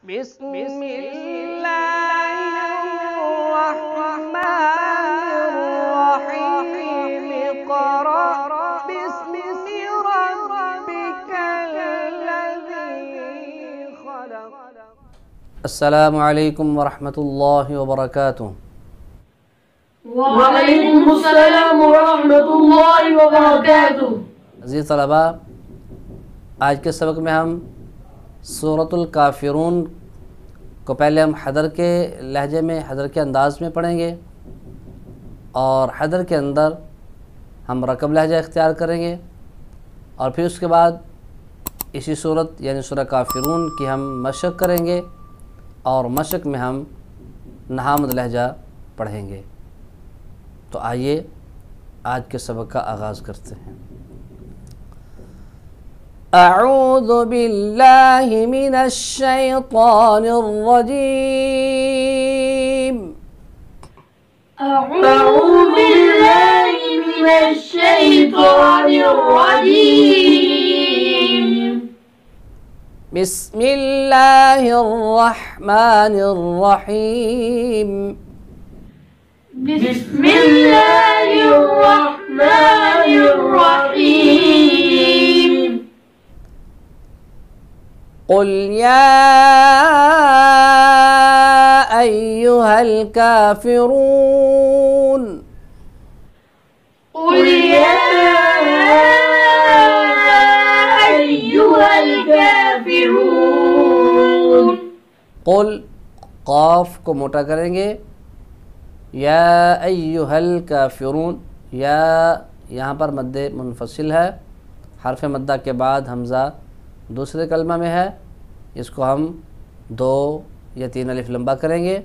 बिस्मिल्लाहिर्रहमानिर्रहीम इक़रा बिस्मि रब्बिकल्लज़ी खलक़। अस्सलामु अलैकुम वरहमतुल्लाहि वबरकातुहू। वालेकुमुस्सलाम वरहमतुल्लाहि वबरकातुहू। अज़ीज़ तलबा, आज के सबक में हम सूरतुल काफ़िरून को पहले हम हैदर के लहजे में, हैदर के अंदाज़ में पढ़ेंगे और हैदर के अंदर हम रकब लहजा इख्तियार करेंगे और फिर उसके बाद इसी सूरत यानी सूरह काफ़िरून की हम मशक़ करेंगे और मशक़ में हम नहामद लहजा पढ़ेंगे। तो आइए आज के सबक का आगाज़ करते हैं। अऊज़ु बिल्लाहि मिनश शैतानिर रजीम। अऊज़ु बिल्लाहि मिनश शैतानिर रजीम। बिस्मिल्लाहिर रहमानिर रहीम। बिस्मिल्लाहिर रहमानिर रहीम। क़ुल या अय्युहल काफ़िरून। क़ुल या अय्युहल काफ़िरून। क़ुल क़ाफ को मोटा करेंगे, या अय्युहल काफ़िरून। या यहाँ पर मद्दे मुनफसिल है, हर्फ मद्दा के बाद हमज़ा दूसरे कलमा में है, इसको हम 2 या 3 अलिफ लंबा करेंगे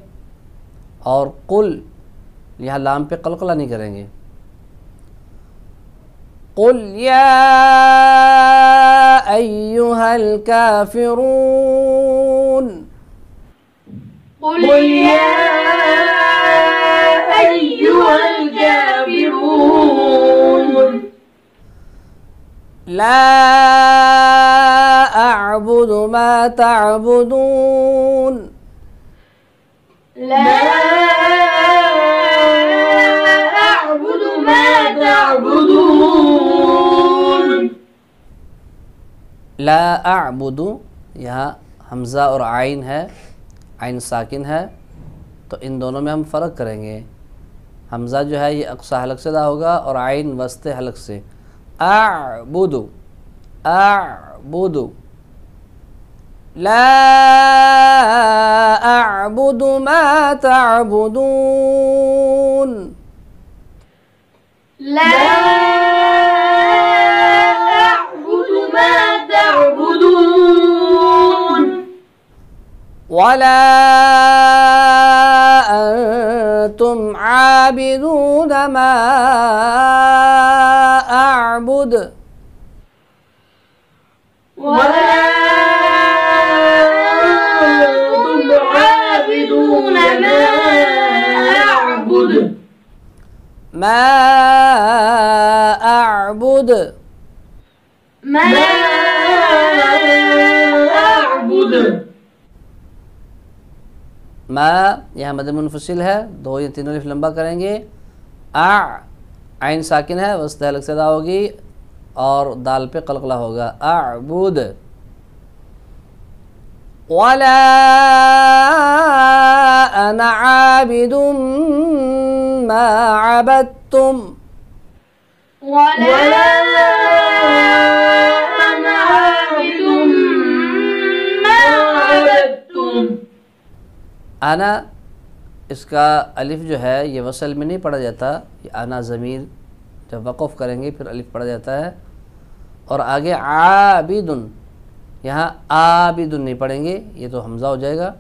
और कुल यहाँ लाम पे कलकला नहीं करेंगे। कुल या अय्युहल काफ़िरून। क़ुल या अय्युहल काफ़िरून। ला अअबुदु मा तअबुदून। ला अअबुदु मा तअबुदून। ला अअबुदु, यहाँ हमज़ा और आइन है, आइन साकिन है, तो इन दोनों में हम फ़र्क करेंगे। हमज़ा जो है ये अक्सा हलक से अदा होगा और आइन वस्ते हलक से। अअबुदु, अअबुदु। ला अअबुदु मा तअबुदून। ला अअबुदु मा तअबुदून। वला अंतुम आबिदून मा अअबुद। वला अंतुम आबिदून मा अअबुद। मा अअबुद। मा अअबुद। मा यहाँ मद मुनफसिल है, 2 या 3 अलिफ लंबा करेंगे। आइन साकिन है, वस्त हलक से अदा होगी और दाल पे कलकला होगा। अअबुद। वला अना आबिदुम मा अबदतुम। वला अना आबिदुम मा अबदतुम। आना इसका अलिफ जो है ये वसल में नहीं पढ़ा जाता, ये आना ज़मीर जब वक़फ़ करेंगे फिर अलिफ पढ़ा जाता है। और आगे आबिदुन, यहाँ आबिदुन नहीं पढ़ेंगे, ये तो हमज़ा हो जाएगा,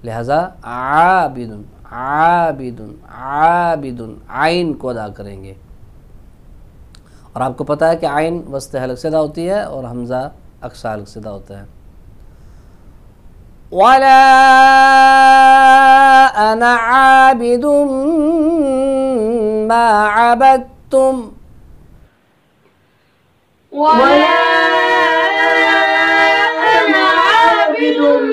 लिहाजा आबिदुन, आबिदुन, आबिदुन, आइन को अदा करेंगे। और आपको पता है कि आइन वस्ते हलक से अदा होती है और हमज़ा अक्सा हलक से अदा होता है। वला अना आबिदुम मा अबदतुम। वला अना आबिदुम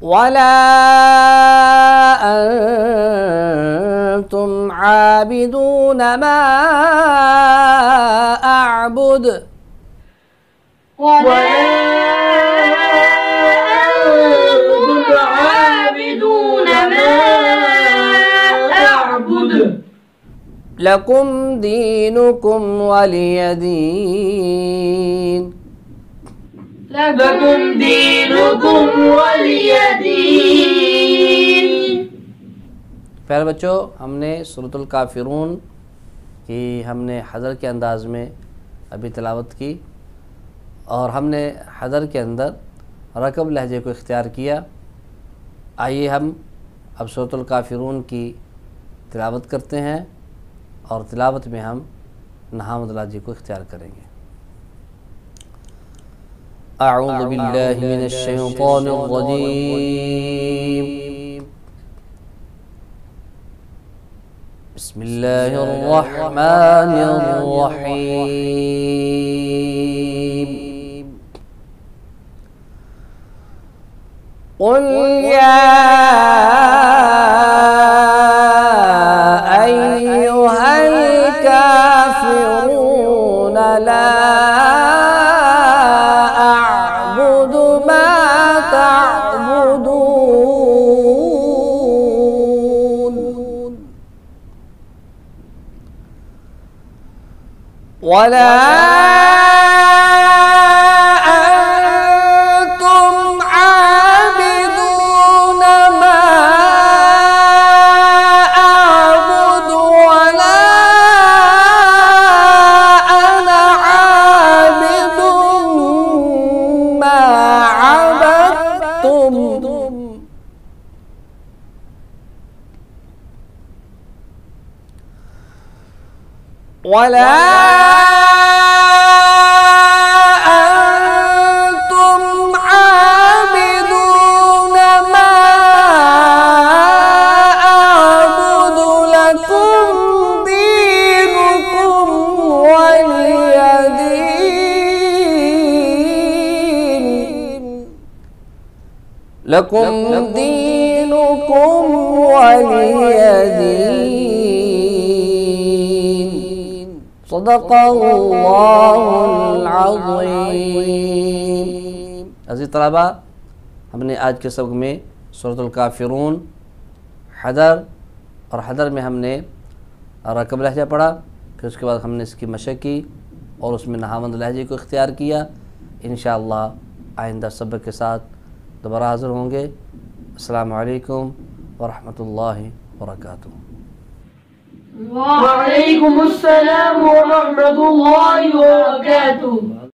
वला अंतुम आबिदून मा अअबुद ولا أنتم عابدون ما أعبد लकुम दीनुकुम वलिय दीन। لكم دينكم ولي دين। प्यारे बच्चों, हमने सूरतुल काफिरून की हमने हदर के अंदाज़ में अभी तिलावत की और हमने हदर के अंदर रकब लहजे को इख्तियार किया। आइए हम अब सूरतुल काफिरून की तिलावत करते हैं और तिलावत में हम नहामद लहजे को इख्तियार करेंगे। अऊज़ु बिल्लाहि मिनश शैतानिर रजीम। बिस्मिल्लाहिर रहमानिर रहीम। क़ुल या अय्युहल काफ़िरून ला अअबुदु मा तअबुदून वला वला अंतुम आबिदून मा अअबुदु लकुम दीनुकुम वलिय दीन। लकुम दीनुकुम वलिय दीन। सदक़ल्लाहुल अज़ीम। अज़ीज़ तलबा, हमने आज के सबक में सूरतुल काफिरून, हदर और हदर में हमने रकब लहजा पढ़ा। फिर उसके बाद हमने इसकी मशक़ की और उसमें नहावंद लहजे को इख्तियार किया। इंशाअल्लाह आइंदा सबक के साथ दोबारा हाज़िर होंगे। अस्सलामु अलैकुम व रहमतुल्लाहि व बरकातुहू। वअलैकुमुस्सलाम व रहमतुल्लाहि व बरकातुहू।